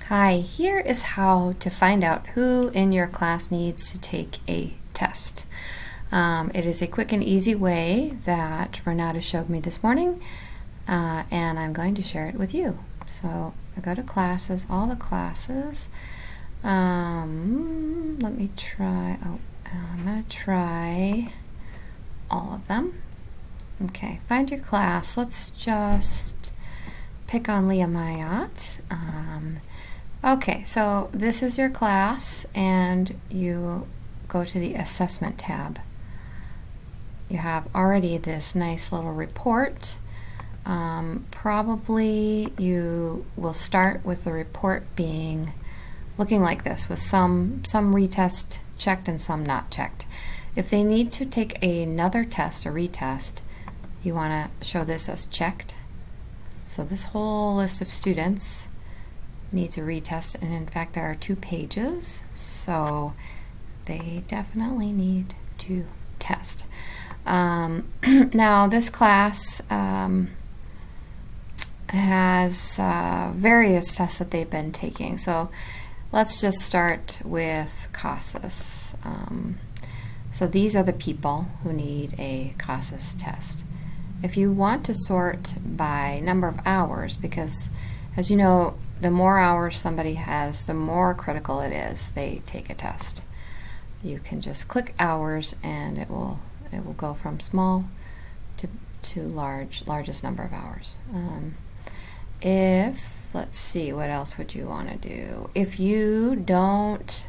Hi, here is how to find out who in your class needs to take a test. It is a quick and easy way that Renata showed me this morning, and I'm going to share it with you. So I go to classes, all the classes. Let me try, I'm going to try all of them. Okay, find your class. Let's just pick on Leah Mayat. Okay, so this is your class, and you go to the assessment tab. You have already this nice little report. Probably you will start with the report looking like this, with some retest checked and some not checked. If they need to take another test, a retest, you want to show this as checked. So this whole list of students needs a retest, and in fact there are 2 pages, so they definitely need to test. Now this class has various tests that they've been taking, so let's just start with CASAS. So these are the people who need a CASAS test. If you want to sort by number of hours, because as you know, the more hours somebody has, the more critical it is they take a test. You can just click hours and it will go from small to largest number of hours. Let's see, what else would you want to do? If you don't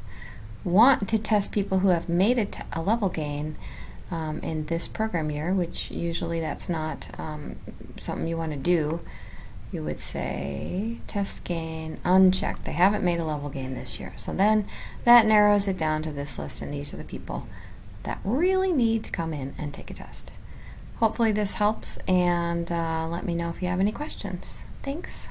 want to test people who have made a level gain in this program year, which usually that's not something you want to do, you would say test gain unchecked. They haven't made a level gain this year. So then that narrows it down to this list, and these are the people that really need to come in and take a test. Hopefully this helps, and let me know if you have any questions. Thanks.